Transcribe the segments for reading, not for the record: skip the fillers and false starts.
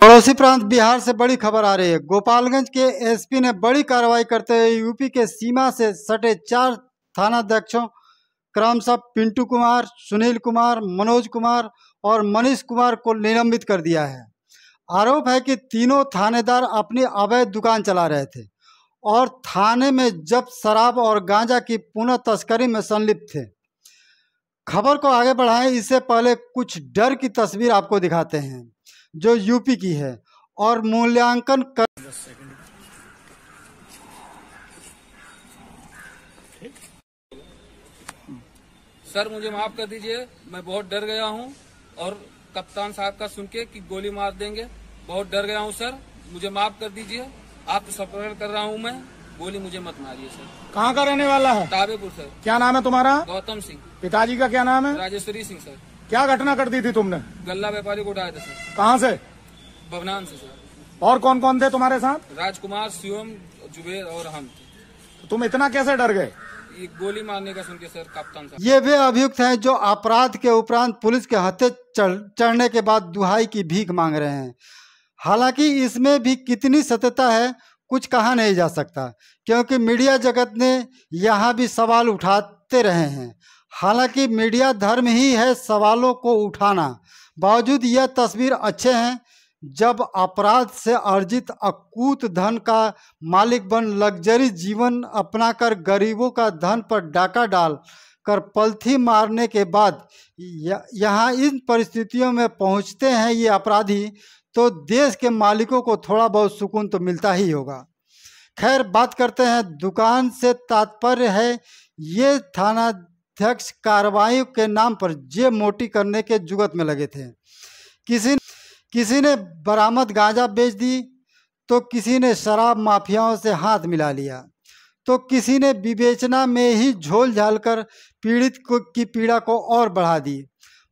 पड़ोसी प्रांत बिहार से बड़ी खबर आ रही है। गोपालगंज के एसपी ने बड़ी कार्रवाई करते हुए यूपी के सीमा से सटे 4 थानाध्यक्षों क्रमशः पिंटू कुमार, सुनील कुमार, मनोज कुमार और मनीष कुमार को निलंबित कर दिया है। आरोप है कि तीनों थानेदार अपनी अवैध दुकान चला रहे थे और थाने में जब्त शराब और गांजा की पुनः तस्करी में संलिप्त थे। खबर को आगे बढ़ाएं इससे पहले कुछ डर की तस्वीर आपको दिखाते हैं जो यूपी की है और मूल्यांकन कर। सर मुझे माफ कर दीजिए, मैं बहुत डर गया हूं और कप्तान साहब का सुन के कि गोली मार देंगे बहुत डर गया हूं सर, मुझे माफ कर दीजिए। आपको सपोर्ट कर रहा हूं मैं, गोली मुझे मत मारिए सर। कहाँ का रहने वाला है? ताबेपुर सर। क्या नाम है तुम्हारा? गौतम सिंह। पिताजी का क्या नाम है? राजेश्वरी सिंह सर। क्या घटना कर दी थी तुमने? गल्ला व्यापारी को उठाया था सर। कहाँ से? भवनान से सर। और कौन कौन थे तुम्हारे साथ? राजकुमार, शिवम, जुबेर और हम। तो तुम इतना कैसे डर गए? ये गोली मारने का सुन के सर कप्तान साहब। ये वे अभियुक्त हैं जो अपराध के उपरांत पुलिस के हत्थे चढ़ने के बाद दुहाई की भीख मांग रहे हैं। हालांकि इसमें भी कितनी सत्यता है कुछ कहा नहीं जा सकता, क्योंकि मीडिया जगत ने यहाँ भी सवाल उठाते रहे हैं। हालांकि मीडिया धर्म ही है सवालों को उठाना। बावजूद यह तस्वीर अच्छे हैं जब अपराध से अर्जित अकूत धन का मालिक बन लग्जरी जीवन अपनाकर गरीबों का धन पर डाका डाल कर पलथी मारने के बाद यहाँ इन परिस्थितियों में पहुँचते हैं ये अपराधी, तो देश के मालिकों को थोड़ा बहुत सुकून तो मिलता ही होगा। खैर, बात करते हैं दुकान से। तात्पर्य है ये थानाध्यक्ष कार्रवाई के नाम पर जेब मोटी करने के जुगत में लगे थे। किसी ने बरामद गांजा बेच दी, तो किसी ने शराब माफियाओं से हाथ मिला लिया, तो किसी ने विवेचना में ही झोल झालकर पीड़ित की पीड़ा को और बढ़ा दी।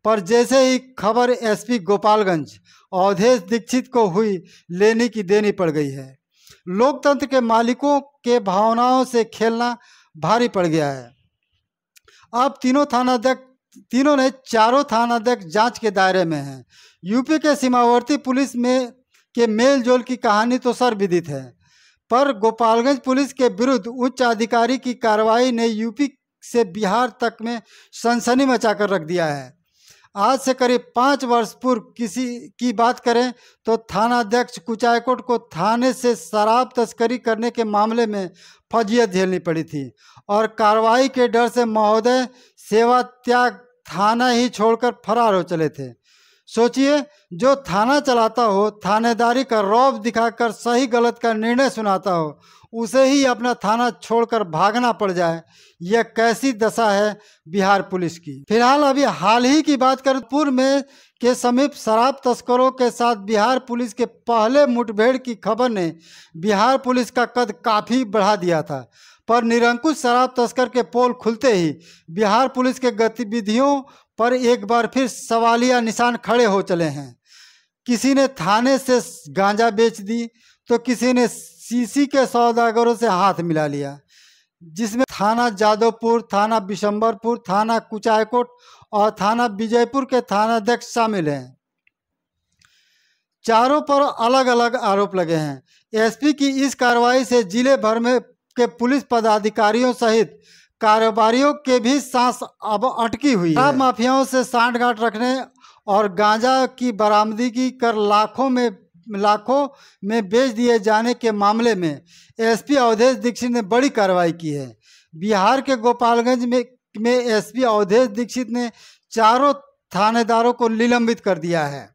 पर जैसे ही खबर एसपी गोपालगंज अवधेश दीक्षित को हुई, लेने की देनी पड़ गई है। लोकतंत्र के मालिकों के भावनाओं से खेलना भारी पड़ गया है। अब चारों थानाध्यक्ष जांच के दायरे में हैं। यूपी के सीमावर्ती पुलिस में के मेलजोल की कहानी तो सर्वविदित है, पर गोपालगंज पुलिस के विरुद्ध उच्च अधिकारी की कार्रवाई ने यूपी से बिहार तक में सनसनी मचाकर रख दिया है। आज से करीब 5 वर्ष पूर्व किसी की बात करें तो थानाध्यक्ष कुचायकोट को थाने से शराब तस्करी करने के मामले में फजीयत झेलनी पड़ी थी और कार्रवाई के डर से महोदय सेवा त्याग थाना ही छोड़कर फरार हो चले थे। सोचिए, जो थाना चलाता हो, थानेदारी का रौब दिखाकर सही गलत का निर्णय सुनाता हो, उसे ही अपना थाना छोड़कर भागना पड़ जाए, यह कैसी दशा है बिहार पुलिस की। फिलहाल अभी हाल ही की बात करें, पूर्व में के समीप शराब तस्करों के साथ बिहार पुलिस के पहले मुठभेड़ की खबर ने बिहार पुलिस का कद काफ़ी बढ़ा दिया था। पर निरंकुश शराब तस्कर के पोल खुलते ही बिहार पुलिस के गतिविधियों पर एक बार फिर सवालिया निशान खड़े हो चले हैं। किसी ने थाने से गांजा बेच दी, तो किसी ने सीसी के सौदागरों से हाथ मिला लिया, जिसमें थाना जादवपुर, थाना बिशंबरपुर, थाना कुचायकोट और थाना विजयपुर के थानाध्यक्ष शामिल हैं। चारों पर अलग अलग आरोप लगे हैं। एसपी की इस कार्रवाई से जिले भर में के पुलिस पदाधिकारियों सहित कारोबारियों के भी सांस अब अटकी हुई है। शराब माफियाओं से सांठगांठ रखने और गांजा की बरामदगी कर लाखों में बेच दिए जाने के मामले में एसपी अवधेश दीक्षित ने बड़ी कार्रवाई की है। बिहार के गोपालगंज में एसपी अवधेश दीक्षित ने चारों थानेदारों को निलंबित कर दिया है।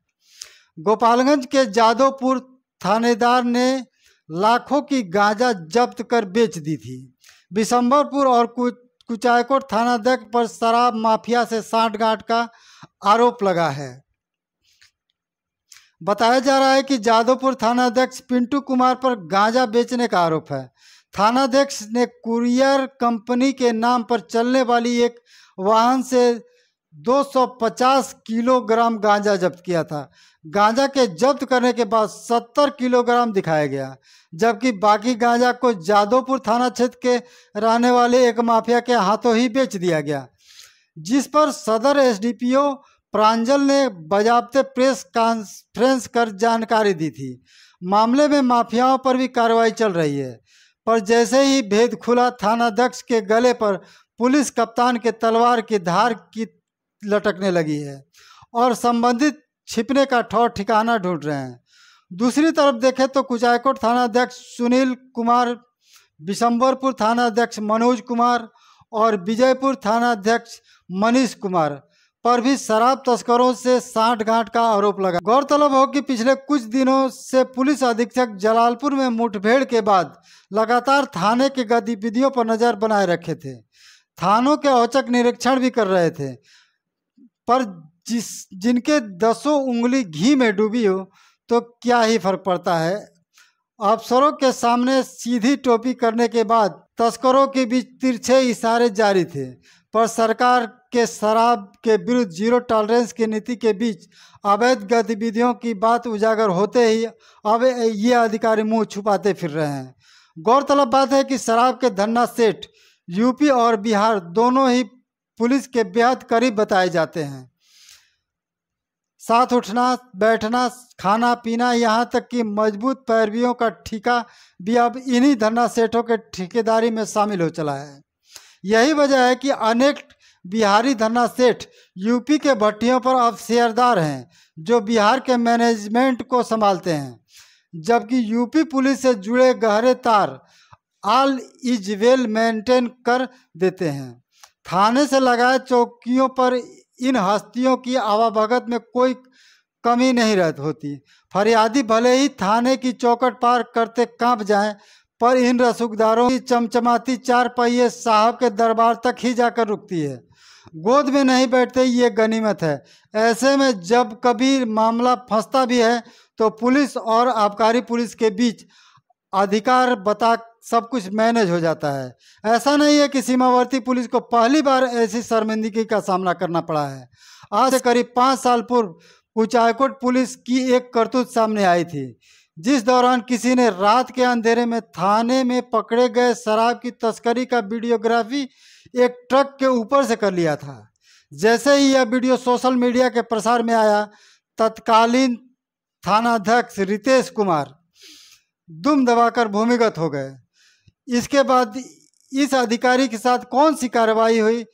गोपालगंज के जादवपुर थानेदार ने लाखों की गांजा जब्त कर बेच दी थी। बिशंबरपुर और कुचायकोट थानाध्यक्ष पर शराब माफिया से सांठगांठ का आरोप लगा है। बताया जा रहा है कि जादवपुर थानाध्यक्ष पिंटू कुमार पर गांजा बेचने का आरोप है। थानाध्यक्ष ने कुरियर कंपनी के नाम पर चलने वाली एक वाहन से 250 किलोग्राम गांजा जब्त किया था। गांजा के जब्त करने के बाद 70 किलोग्राम दिखाया गया, जबकि बाकी गांजा को जादवपुर थाना क्षेत्र के रहने वाले एक माफिया के हाथों ही बेच दिया गया, जिस पर सदर एसडीपीओ प्रांजल ने बाजाबते प्रेस कॉन्फ्रेंस कर जानकारी दी थी। मामले में माफियाओं पर भी कार्रवाई चल रही है, पर जैसे ही भेद खुला, थानाध्यक्ष के गले पर पुलिस कप्तान के तलवार की धार की लटकने लगी है और संबंधित छिपने का ठौर ठिकाना ढूंढ रहे हैं। दूसरी तरफ देखें तो कुचायकोट थानाध्यक्ष सुनील कुमार, बिशंबरपुर थानाध्यक्ष मनोज कुमार और विजयपुर थानाध्यक्ष मनीष कुमार पर भी शराब तस्करों से साठगांठ का आरोप लगा। गौरतलब हो कि पिछले कुछ दिनों से पुलिस अधीक्षक जलालपुर में मुठभेड़ के बाद लगातार थाने की गतिविधियों पर नजर बनाए रखे थे, थानों के औचक निरीक्षण भी कर रहे थे, पर जिनके 10 उंगली घी में डूबी हो तो क्या ही फर्क पड़ता है। अफसरों के सामने सीधी टोपी करने के बाद तस्करों के बीच तिरछे इशारे जारी थे, पर सरकार के शराब के विरुद्ध जीरो टॉलरेंस की नीति के बीच अवैध गतिविधियों की बात उजागर होते ही अब ये अधिकारी मुंह छुपाते फिर रहे हैं। गौरतलब बात है कि शराब के धन्ना सेठ यूपी और बिहार दोनों ही पुलिस के बेहद करीब बताए जाते हैं। साथ उठना बैठना, खाना पीना, यहाँ तक कि मजबूत पैरवियों का ठेका भी अब इन्हीं धन्ना सेठों के ठेकेदारी में शामिल हो चला है। यही वजह है कि अनेक बिहारी धन्ना सेठ यूपी के भट्टियों पर अब शेयरदार हैं, जो बिहार के मैनेजमेंट को संभालते हैं, जबकि यूपी पुलिस से जुड़े गहरे तार ऑल इज वेल मेंटेन कर देते हैं। थाने से लगाए चौकियों पर इन हस्तियों की आवाभगत में कोई कमी नहीं होती। फरियादी भले ही थाने की चौखट पार करते कांप जाएं, पर इन रसूखदारों की चमचमाती चार पहिए साहब के दरबार तक ही जाकर रुकती है, गोद में नहीं बैठते। ये गनीमत है। ऐसे में जब कभी मामला फंसता भी है तो पुलिस और आबकारी पुलिस के बीच अधिकार बता सब कुछ मैनेज हो जाता है। ऐसा नहीं है कि सीमावर्ती पुलिस को पहली बार ऐसी शर्मिंदगी का सामना करना पड़ा है। आज से करीब 5 साल पूर्व कुचायकोट पुलिस की एक करतूत सामने आई थी, जिस दौरान किसी ने रात के अंधेरे में थाने में पकड़े गए शराब की तस्करी का वीडियोग्राफी एक ट्रक के ऊपर से कर लिया था। जैसे ही यह वीडियो सोशल मीडिया के प्रसार में आया, तत्कालीन थानाध्यक्ष रितेश कुमार दुम दबाकर भूमिगत हो गए। इसके बाद इस अधिकारी के साथ कौन सी कार्रवाई हुई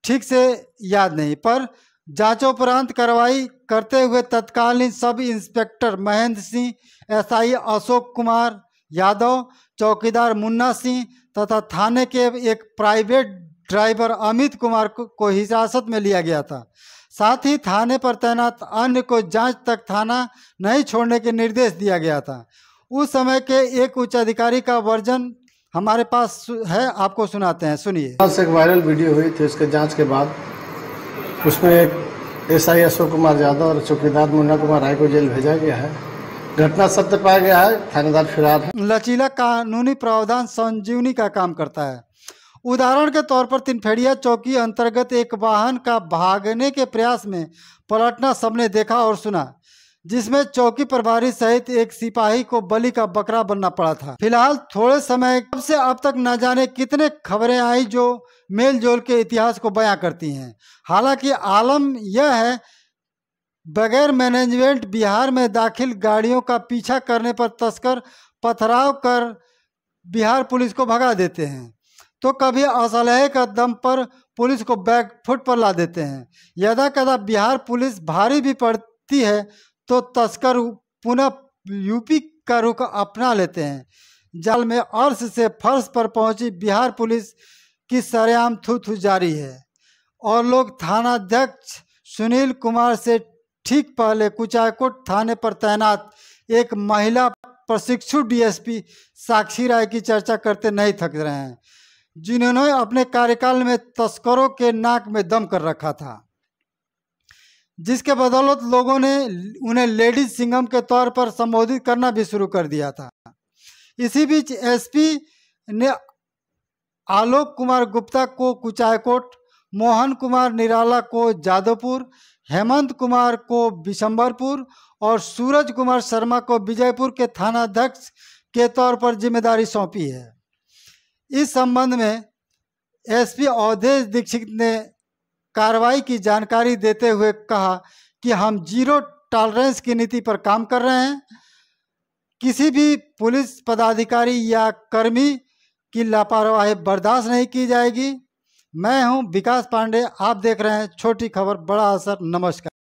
ठीक से याद नहीं, पर जांचोपरांत कार्रवाई करते हुए तत्कालीन sub inspector Mahendra Singh, SI Ashok Kumar Yadav, चौकीदार मुन्ना सिंह तथा थाने के एक प्राइवेट ड्राइवर अमित कुमार को हिरासत में लिया गया था। साथ ही थाने पर तैनात अन्य को जांच तक थाना नहीं छोड़ने के निर्देश दिया गया था। उस समय के एक उच्च अधिकारी का वर्जन हमारे पास है, आपको सुनाते हैं, सुनिए। एक वायरल वीडियो हुई थी, उसके जांच के बाद उसमें एक एसआई अशोक कुमार यादव और चौकीदार मुन्ना कुमार राय को जेल भेजा गया है। घटना सत्य पाया गया है, थानेदार फरार है। लचीला कानूनी प्रावधान संजीवनी का काम करता है। उदाहरण के तौर पर तिनफेड़िया चौकी अंतर्गत एक वाहन का भागने के प्रयास में पलटना सबने देखा और सुना, जिसमें चौकी प्रभारी सहित एक सिपाही को बलि का बकरा बनना पड़ा था। फिलहाल थोड़े समय से अब तक न जाने कितने खबरें आई जो मेल जोल के इतिहास को बयां करती हैं। हालांकि आलम यह है, बगैर मैनेजमेंट बिहार में दाखिल गाड़ियों का पीछा करने पर तस्कर पथराव कर बिहार पुलिस को भगा देते हैं, तो कभी असलहे का दम पर पुलिस को बैकफुट पर ला देते हैं। यदा कदा बिहार पुलिस भारी भी पड़ती है तो तस्कर पुनः यूपी का रुख अपना लेते हैं। जाल में अर्श से फर्श पर पहुंची बिहार पुलिस की सरेआम थू जारी है और लोग थानाध्यक्ष सुनील कुमार से ठीक पहले कुचायकोट थाने पर तैनात एक महिला प्रशिक्षु डीएसपी साक्षी राय की चर्चा करते नहीं थक रहे हैं, जिन्होंने अपने कार्यकाल में तस्करों के नाक में दम कर रखा था, जिसके बदौलत लोगों ने उन्हें लेडीज सिंघम के तौर पर संबोधित करना भी शुरू कर दिया था। इसी बीच एसपी ने आलोक कुमार गुप्ता को कुचायकोट, मोहन कुमार निराला को जादवपुर, हेमंत कुमार को बिशंबरपुर और सूरज कुमार शर्मा को विजयपुर के थानाध्यक्ष के तौर पर जिम्मेदारी सौंपी है। इस संबंध में एसपी अवधेश दीक्षित ने कार्रवाई की जानकारी देते हुए कहा कि हम जीरो टॉलरेंस की नीति पर काम कर रहे हैं। किसी भी पुलिस पदाधिकारी या कर्मी की लापरवाही बर्दाश्त नहीं की जाएगी। मैं हूं विकास पांडे, आप देख रहे हैं छोटी खबर बड़ा असर। नमस्कार।